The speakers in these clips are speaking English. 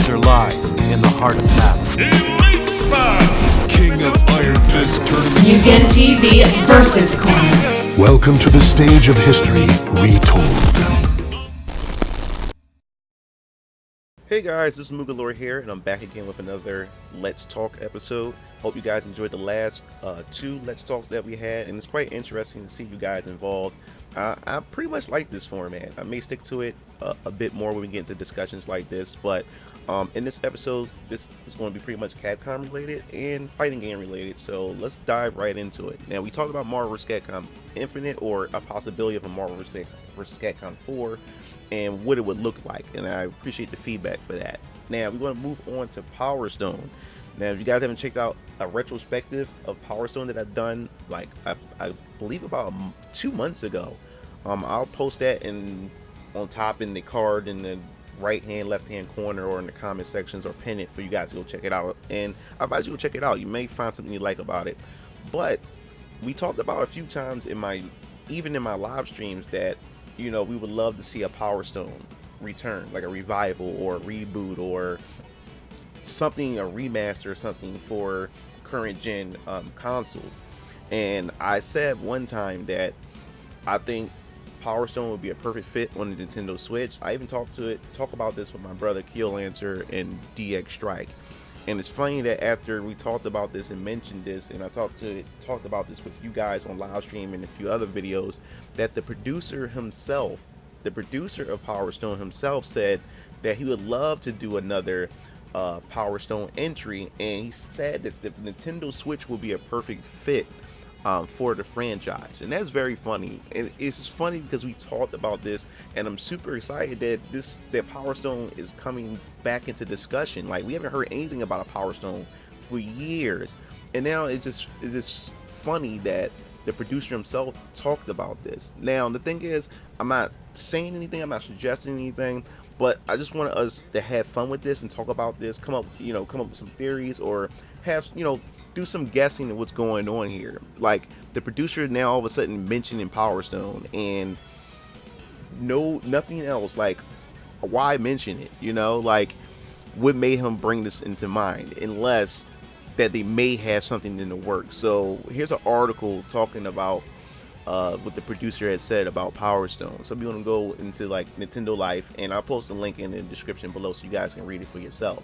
answer lies in the heart of battle. King of Iron Fist Tournament. Mugen TV versus Corner. Welcome to the stage of history retold. Hey guys, this is MugenLord here, and I'm back again with another Let's Talk episode. Hope you guys enjoyed the last two Let's Talks that we had, and it's quite interesting to see you guys involved. I pretty much like this format. I may stick to it a bit more when we get into discussions like this, but in this episode, this is going to be pretty much Capcom related and fighting game related, so let's dive right into it. Now, we talked about Marvel vs. Capcom Infinite, or a possibility of a Marvel vs. Capcom 4, and what it would look like, and I appreciate the feedback for that. Now we're going to move on to Power Stone. Now, if you guys haven't checked out a retrospective of Power Stone that I've done, like I believe about 2 months ago, I'll post that on top in the card in the right hand, left hand corner, or in the comment sections, or pin it for you guys to go check it out. And I advise you to check it out. You may find something you like about it. But we talked about a few times even in my live streams that, you know, we would love to see a Power Stone return, like a revival or a reboot or something, a remaster or something for current gen consoles. And I said one time that I think Power Stone would be a perfect fit on the Nintendo Switch. I even talk about this with my brother Keel Lancer and DX Strike. And it's funny that after we talked about this and mentioned this, and I talked about this with you guys on live stream and a few other videos, that the producer of Power Stone himself said that he would love to do another Power Stone entry, and he said that the Nintendo Switch will be a perfect fit for the franchise. And that's very funny, and it's just funny because we talked about this, and I'm super excited that Power Stone is coming back into discussion. Like, we haven't heard anything about a Power Stone for years, and now it's just funny that the producer himself talked about this. Now, the thing is, I'm not saying anything, I'm not suggesting anything, but I just want us to have fun with this and talk about this, come up with some theories, or have, do some guessing of what's going on here. Like, the producer now all of a sudden mentioning Power Stone, and nothing else. Like, why mention it? Like, what made him bring this into mind, unless that they may have something in the works. So here's an article talking about what the producer had said about Power Stone. So if you want to go into like Nintendo Life, and I'll post a link in the description below so you guys can read it for yourself.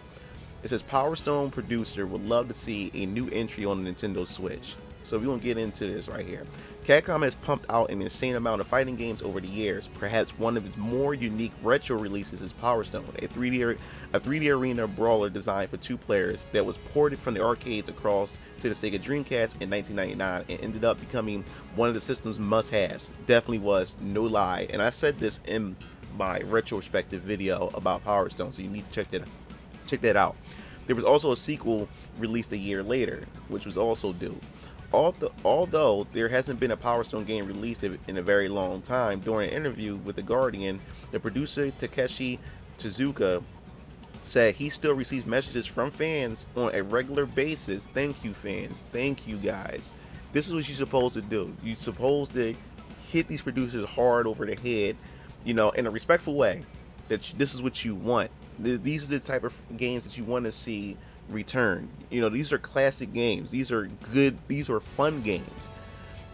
It says Power Stone producer would love to see a new entry on the Nintendo Switch. So we're going to get into this right here. Capcom has pumped out an insane amount of fighting games over the years. Perhaps one of its more unique retro releases is Power Stone, a 3D arena brawler designed for 2 players that was ported from the arcades across to the Sega Dreamcast in 1999 and ended up becoming one of the system's must-haves. Definitely was, no lie. And I said this in my retrospective video about Power Stone, so you need to check that out. There was also a sequel released a year later, which was also due. Although there hasn't been a Power Stone game released in a very long time, during an interview with The Guardian, the producer Takeshi Tezuka said he still receives messages from fans on a regular basis. Thank you, fans. Thank you, guys. This is what you're supposed to do. You're supposed to hit these producers hard over the head, in a respectful way. That this is what you want. These are the type of games that you want to see return. These are classic games. These are good. These are fun games.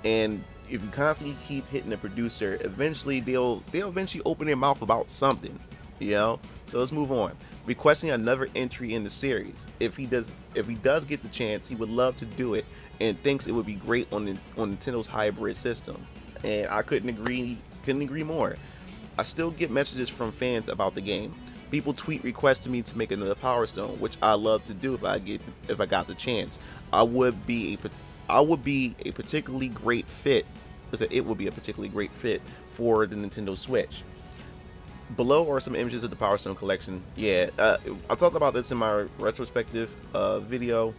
And if you constantly keep hitting the producer, eventually they'll eventually open their mouth about something. So let's move on. Requesting another entry in the series. If he does get the chance, he would love to do it, and thinks it would be great on Nintendo's hybrid system. And I couldn't agree more. I still get messages from fans about the game. People tweet requests to me to make another Power Stone, which I love to do if I got the chance. I would be a particularly great fit. It would be a particularly great fit for the Nintendo Switch. Below are some images of the Power Stone collection. Yeah, I talked about this in my retrospective video,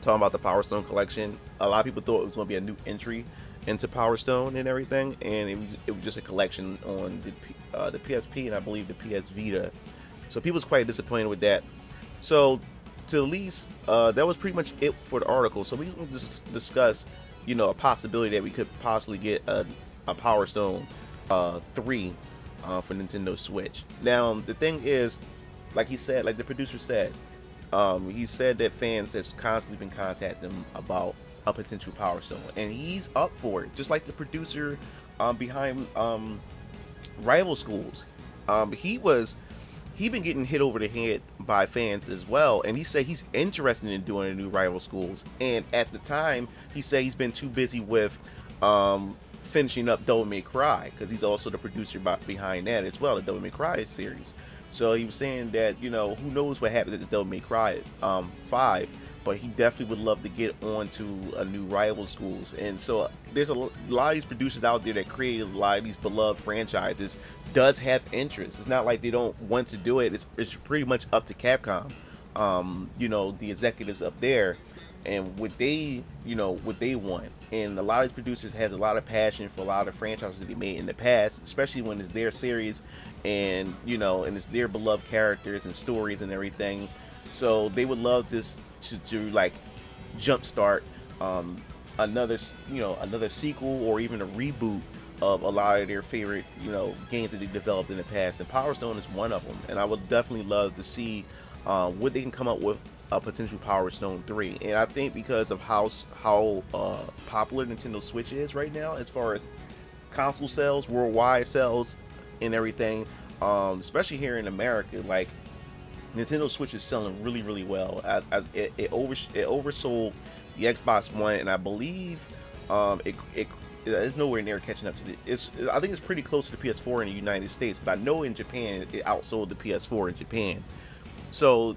talking about the Power Stone collection. A lot of people thought it was going to be a new entry into Power Stone and everything, and it was just a collection on the PSP and I believe the PS Vita. So people was quite disappointed with that. So to the least, that was pretty much it for the article. So we can just discuss, a possibility that we could possibly get a Power Stone 3 for Nintendo Switch. Now the thing is, like he said, like the producer said, he said that fans have constantly been contacting him about a potential Power Stone, and he's up for it. Just like the producer behind Rival Schools, he been getting hit over the head by fans as well, and he said he's interested in doing a new Rival Schools. And at the time, he said he's been too busy with finishing up Devil May Cry, because he's also the producer behind that as well, the Devil May Cry series. So he was saying that, you know, who knows what happened at the Devil May Cry 5, but he definitely would love to get on to a new Rival Schools. And so there's a lot of these producers out there that create a lot of these beloved franchises does have interest. It's not like they don't want to do it. It's pretty much up to Capcom, you know, the executives up there, and what they want. And a lot of these producers have a lot of passion for a lot of franchises that they made in the past, especially when it's their series, and you know, and it's their beloved characters and stories and everything. So they would love this to like jumpstart another sequel or even a reboot of a lot of their favorite, you know, games that they developed in the past, and Power Stone is one of them. And I would definitely love to see what they can come up with a potential Power Stone 3. And I think because of how popular Nintendo Switch is right now, as far as console sales, worldwide sales, and everything, especially here in America, like Nintendo Switch is selling really, really well. It oversold the Xbox One, and I believe it's nowhere near catching up to I think it's pretty close to the PS4 in the United States, but I know in Japan it outsold the PS4 in Japan. So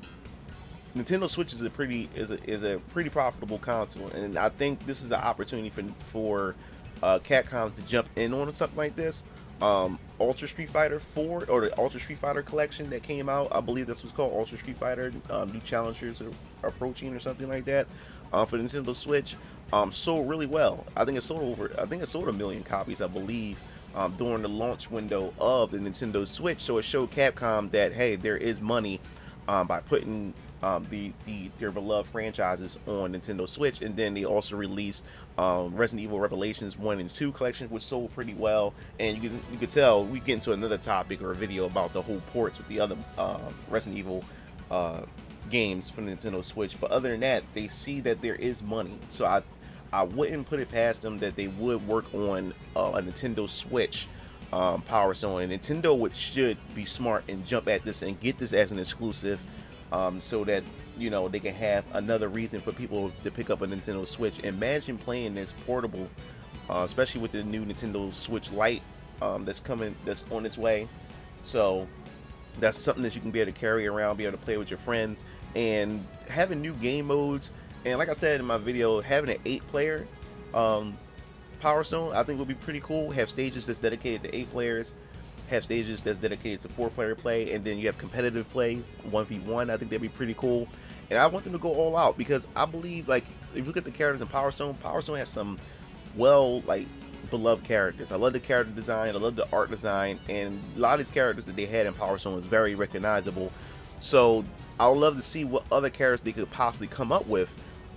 Nintendo Switch is a pretty profitable console, and I think this is an opportunity for Capcom to jump in on something like this. Ultra Street Fighter 4, or the Ultra Street Fighter collection that came out, I believe that's what's called, Ultra Street Fighter, new challengers are approaching or something like that, for Nintendo Switch, sold really well. I think it sold 1 million copies, I believe, during the launch window of the Nintendo Switch. So it showed Capcom that, hey, there is money by putting their beloved franchises on Nintendo Switch. And then they also released Resident Evil Revelations 1 and 2 collection, which sold pretty well. And you could tell we get into another topic or a video about the whole ports with the other Resident Evil games for Nintendo Switch. But other than that, they see that there is money. So I wouldn't put it past them that they would work on a Nintendo Switch Power Stone. And Nintendo should be smart and jump at this and get this as an exclusive, so that, you know, they can have another reason for people to pick up a Nintendo Switch. Imagine playing this portable, especially with the new Nintendo Switch Lite that's on its way. So that's something that you can be able to carry around, be able to play with your friends, and having new game modes. And like I said in my video, having an 8-player Power Stone, I think would be pretty cool. Have stages that's dedicated to 8 players, have stages that's dedicated to 4-player play, and then you have competitive play, 1v1. I think that'd be pretty cool. And I want them to go all out, because I believe, like, if you look at the characters in Power Stone has some beloved characters. I love the character design, I love the art design, and a lot of these characters that they had in Power Stone was very recognizable. So I would love to see what other characters they could possibly come up with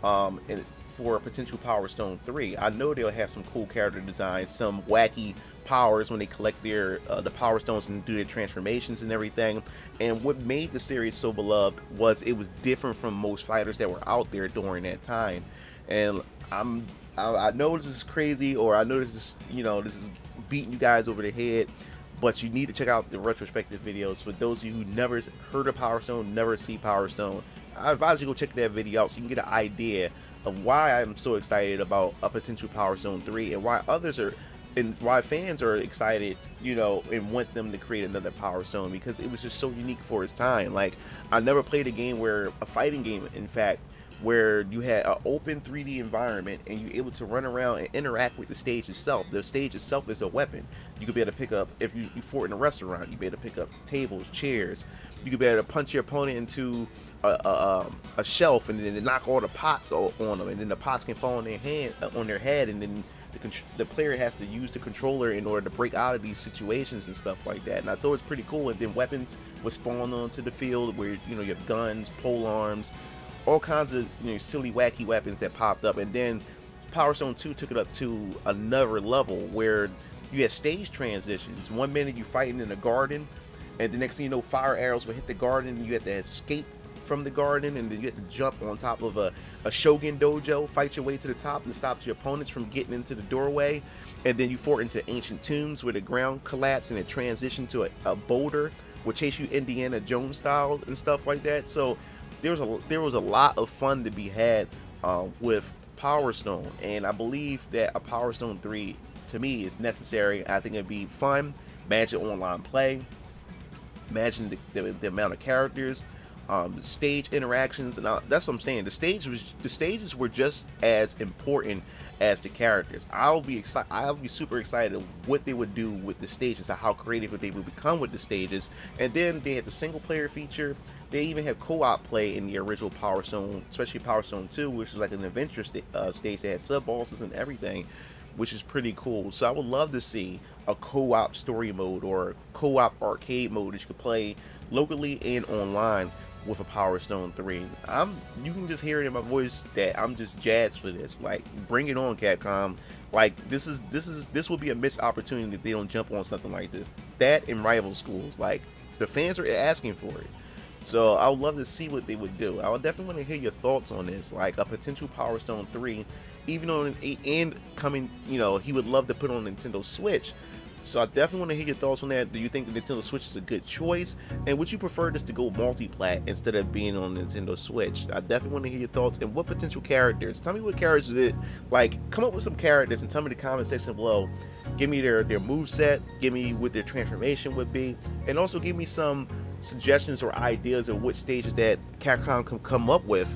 for a potential Power Stone 3. I know they'll have some cool character designs, some wacky powers when they collect the Power Stones and do their transformations and everything. And what made the series so beloved was it was different from most fighters that were out there during that time. And I know this is crazy, or I know this is beating you guys over the head, but you need to check out the retrospective videos. For those of you who never heard of Power Stone, never see Power Stone, I advise you go check that video out so you can get an idea of why I'm so excited about a potential Power Stone 3, and why fans are excited, and want them to create another Power Stone, because it was just so unique for its time. Like, I never played a fighting game, in fact, where you had an open 3D environment and you're able to run around and interact with the stage itself. The stage itself is a weapon. You could be able to pick up, if you fought in a restaurant, you'd be able to pick up tables, chairs. You could be able to punch your opponent into a shelf and then knock all the pots on them, and then the pots can fall on their head, and then the player has to use the controller in order to break out of these situations and stuff like that. And I thought it was pretty cool. And then weapons would spawn onto the field, where you have guns, pole arms, all kinds of silly, wacky weapons that popped up. And then Power Stone 2 took it up to another level, where you had stage transitions. 1 minute you're fighting in a garden, and the next thing you know, fire arrows will hit the garden, and you have to escape from the garden, and then you have to jump on top of a shogun dojo, fight your way to the top, and stop your opponents from getting into the doorway. And then you fort into ancient tombs where the ground collapsed and it transitioned to a boulder, will chase you Indiana Jones style and stuff like that. So there was a lot of fun to be had with Power Stone, and I believe that a Power Stone 3 to me is necessary. I think it'd be fun. Imagine online play. Imagine the amount of characters, stage interactions, and that's what I'm saying. The stages were just as important as the characters. I'll be super excited of what they would do with the stages, how creative they would become with the stages. And then they had the single player feature. They even have co-op play in the original Power Stone, especially Power Stone 2, which is like an adventure stage that had sub bosses and everything, which is pretty cool. So I would love to see a co-op story mode or co-op arcade mode that you could play locally and online with a Power Stone 3. You can just hear it in my voice that I'm just jazzed for this. Like, bring it on, Capcom. Like, this will be a missed opportunity if they don't jump on something like this. That and rival schools, like, the fans are asking for it. So I would love to see what they would do. I would definitely want to hear your thoughts on this, like a potential Power Stone 3, even on and coming, you know, he would love to put on Nintendo Switch. So I definitely want to hear your thoughts on that. Do you think the Nintendo Switch is a good choice? And would you prefer this to go multi-plat instead of being on Nintendo Switch? I definitely want to hear your thoughts. And what potential characters? Tell me what characters did, like, come up with some characters and tell me in the comment section below. Give me their moveset, give me what their transformation would be, and also give me some suggestions or ideas of which stages that Capcom can come up with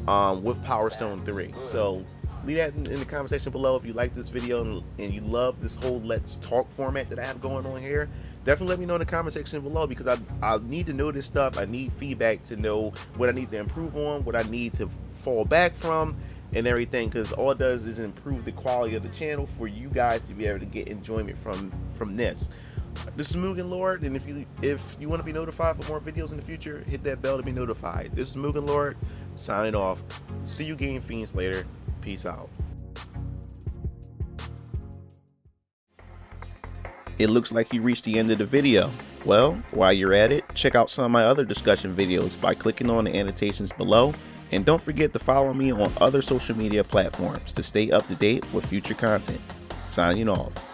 Power Stone 3. So leave that in the comment section below if you like this video and you love this whole Let's Talk format that I have going on here. Definitely let me know in the comment section below, because I need to know this stuff. I need feedback to know what I need to improve on, what I need to fall back from, and everything, because all it does is improve the quality of the channel for you guys to be able to get enjoyment from this. This is MugenLord, and if you want to be notified for more videos in the future, hit that bell to be notified. This is MugenLord signing off. See you Game Fiends later. Peace out. It looks like you reached the end of the video. Well, while you're at it, check out some of my other discussion videos by clicking on the annotations below, and don't forget to follow me on other social media platforms to stay up to date with future content. Signing off.